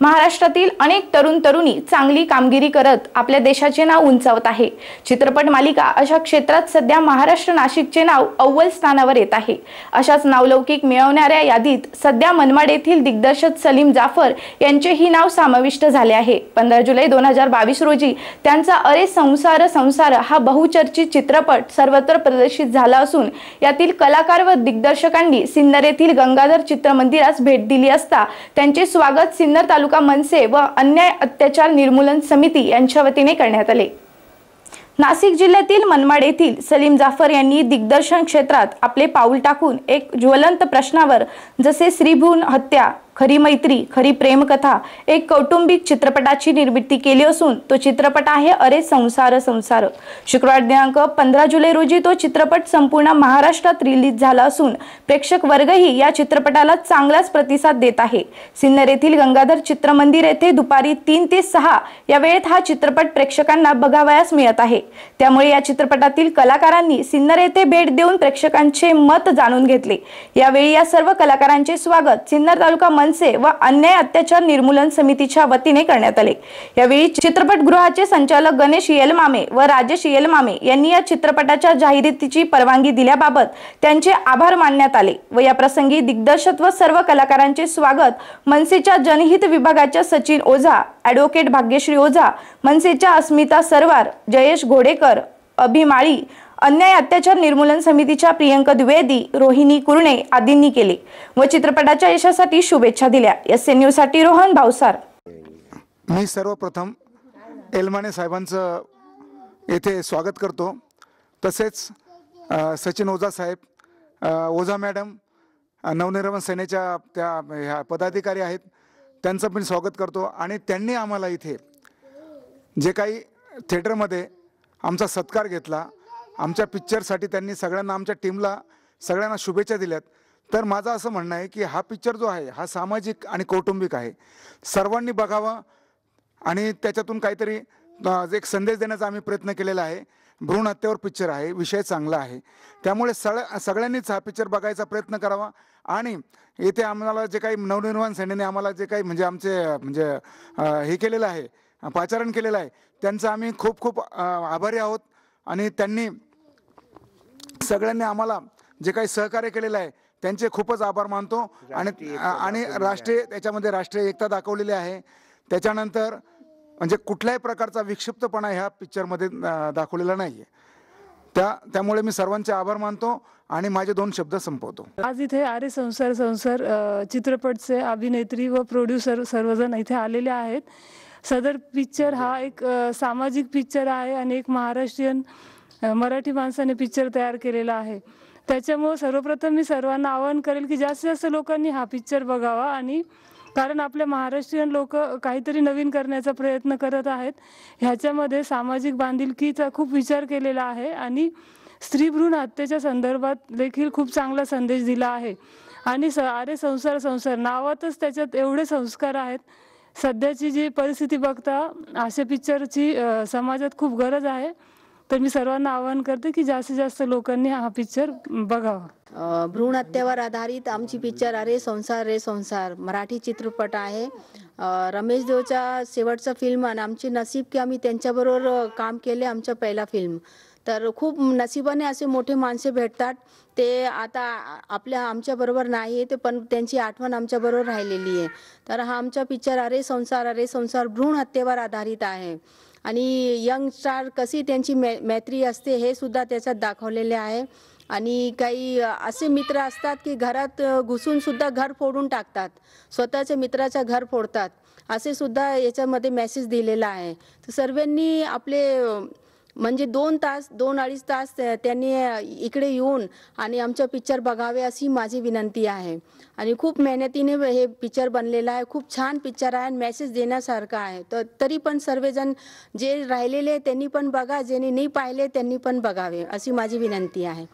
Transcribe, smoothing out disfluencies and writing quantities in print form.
महाराष्ट्रातील अनेक तरुण तरुणी चांगली कामगिरी करत आपल्या देशाचे नाव उंचावत आहे। चित्रपट मालिका अशा क्षेत्रात सध्या महाराष्ट्र नाशिकचे नाव अव्वल स्थानावर येत आहे। अशाच नावलौकिक मिळवणाऱ्या यादीत सध्या मनमाड येथील दिग्दर्शक सलीम जाफर यांचेही नाव समाविष्ट झाले आहे। 15 जुलै 2022 रोजी त्यांचा अरे संसार संसार हा बहुचर्चित चित्रपट सर्वत्र प्रदर्शित झाला असून यातील कलाकार व दिग्दर्शकांनी सिन्नर येथील गंगाधर चित्रमंदिरास भेट दिली असता त्यांचे स्वागत सिन्नर तालुका मनसे व अन्याय अत्याचार निर्मूलन समिती यांच्या वतीने करण्यात आले। नाशिक जिल्ह्यातील मनमाड येथील सलीम जाफर यांनी दिग्दर्शन क्षेत्रात आपले पाऊल टाकून एक ज्वलंत प्रश्नावर जसे श्रीभ्रूण हत्या, खरी मैत्री, खरी प्रेमकथा एक कौटुंबिक चित्रपटाची निर्मिती केली असून तो चित्रपट आहे अरे संसार संसार। शुक्रवार दिनांक 15 जुलै रोजी तो चित्रपट संपूर्ण महाराष्ट्रात रिलीज झाला असून प्रेक्षक वर्गही या चित्रपटाला चांगलाच प्रतिसाद देत आहे। सिन्नर येथील गंगाधर चित्रमंदिर येथे दुपारी 3 ते 6 या वेळेत हा चित्रपट प्रेक्षकांना बघावयास मिळत आहे। त्यामुळे या चित्रपटातील कलाकारांनी सिन्नर येथे भेट देऊन प्रेक्षकांचे मत जाणून घेतले। यावेळी या सर्व कलाकारांचे स्वागत सिन्नर तालुका मनसे व अन्याय अत्याचार निर्मूलन समितीच्या वतीने करण्यात आले। यावेळी चित्रपटगृहाचे संचालक गणेश येलमामे व राजेश येलमामे यांनी या चित्रपटाच्या जाहिरातीची परवानगी दिल्याबाबत त्यांचे आभार मानण्यात आले व या प्रसंगी दिग्दर्शक व सर्व कलाकारांचे स्वागत मनसेच्या जनहित विभागाच्या सचिन ओझा, ॲडव्होकेट भाग्यश्री ओझा, मनसेच्या अस्मिता सरवार, जयेश घोडेकर, अभिमाळी, अन्याय अत्याचार निर्मूलन समितीच्या प्रियंका द्विवेदी, रोहिणी कुरणे आदींनी केले व चित्रपटाच्या यशासाठी शुभेच्छा दिल्या। एसएन न्यूज साठी रोहन भावसार। मी सर्वप्रथम येलमाने साहेबांचं येथे स्वागत करतो। तसेच सचिन ओझा साहेब, ओझा मॅडम, नवनिर्माण सेनेच्या त्या पदाधिकारी आहेत त्यांचं पण स्वागत करतो। आणि त्यांनी आम्हाला इथे जे काही थिएटरमध्ये आमचा सत्कार घेतला, आमच्या पिक्चरसाठी त्यांनी सगळ्यांना, आमच्या टीमला सगळ्यांना शुभेच्छा दिल्यात। तर माझं असं म्हणणं आहे की हा पिक्चर जो आहे हा सामाजिक आणि कौटुंबिक आहे, सर्वांनी बघावा आणि त्याच्यातून काहीतरी एक संदेश देण्याचा आम्ही प्रयत्न केलेला आहे। भ्रूण हत्येवर पिक्चर आहे, विषय चांगला आहे, त्यामुळे सगळ्यांनीच हा पिक्चर बघायचा प्रयत्न करावा। आणि येथे आम्हाला जे काही नवनिर्माण सेनेने आम्हाला जे काही म्हणजे हे केलेलं आहे, पाचारण केलेलं आहे, त्यांचं आम्ही खूप खूप आभारी आहोत। आणि त्यांनी सगळ्यांनी आम्हाला जे काही सहकार्य केलेलं आहे त्यांचे खूपच आभार मानतो। आणि राष्ट्रीय त्याच्यामध्ये राष्ट्रीय एकता दाखवलेली आहे। त्याच्यानंतर म्हणजे कुठल्याही प्रकारचा विक्षिप्तपणा ह्या पिक्चरमध्ये दाखवलेला नाही आहे। त्यामुळे मी सर्वांचे आभार मानतो आणि माझे 2 शब्द संपवतो। आज इथे अरे संसार संसार चित्रपटचे अभिनेत्री व प्रोड्युसर सर्वजण इथे आलेले आहेत। सदर पिक्चर हा एक सामाजिक पिक्चर आहे आणि एक महाराष्ट्रीयन मराठी माणसाने पिक्चर तयार केलेला आहे। त्याच्यामुळे सर्वप्रथम मी सर्वांना आवाहन करेल की जास्तीत जास्त लोकांनी हा पिक्चर बघावा। आणि कारण आपले महाराष्ट्रीयन लोक काहीतरी नवीन करण्याचा प्रयत्न करत आहेत, ह्याच्यामध्ये सामाजिक बांधिलकीचा खूप विचार केलेला आहे आणि स्त्रीभ्रूण हत्येच्या संदर्भात देखील खूप चांगला संदेश दिला आहे। आणि अरे संसार संसार नावातच त्याच्यात एवढे संस्कार आहेत। सध्याची जी परिस्थिती बघता अशा पिक्चरची समाजात खूप गरज आहे। तर मी सर्वांना आवाहन करते की जास्तीत जास्त लोकांनी हा पिक्चर बघावा। भ्रूण हत्येवर आधारित आमची पिक्चर अरे संसार रे संसार मराठी चित्रपट आहे। रमेश देवचा शेवटचा फिल्म आणि आमचे नसीब की आम्ही त्यांच्याबरोबर काम केले, आमचा पहिला फिल्म। तर खूप नशिबाने असे मोठे माणसे भेटतात, ते आता आमच्या बरोबर नाही ते, पण त्यांची आठवण आमच्या बरोबर राहिलेली आहे। तर हा आमचा पिक्चर अरे संसार भ्रूण हत्येवर आधारित आहे। आणि यंग स्टार कशी त्यांची मैत्री असते हे सुद्धा त्याच्यात दाखवलेले आहे। आणि काही असे मित्र असतात की घरात घुसून सुद्धा घर फोडून टाकतात, स्वतःच्या मित्राचं घर फोडतात, असे सुद्धा याच्यामध्ये मेसेज दिलेला आहे। तर सर्वांनी आपले म्हणजे 2-2.5 तास त्यांनी इकडे येऊन आणि आमचं पिक्चर बघावे अशी माझी विनंती आहे। आणि खूप मेहनतीने हे पिक्चर बनलेला आहे, खूप छान पिक्चर आहे आणि मेसेज देण्यासारखा आहे। तर तरी पण सर्वजण जे राहिलेले त्यांनी पण बघा, ज्यांनी नाही पाहिले त्यांनी पण बघावे अशी माझी विनंती आहे।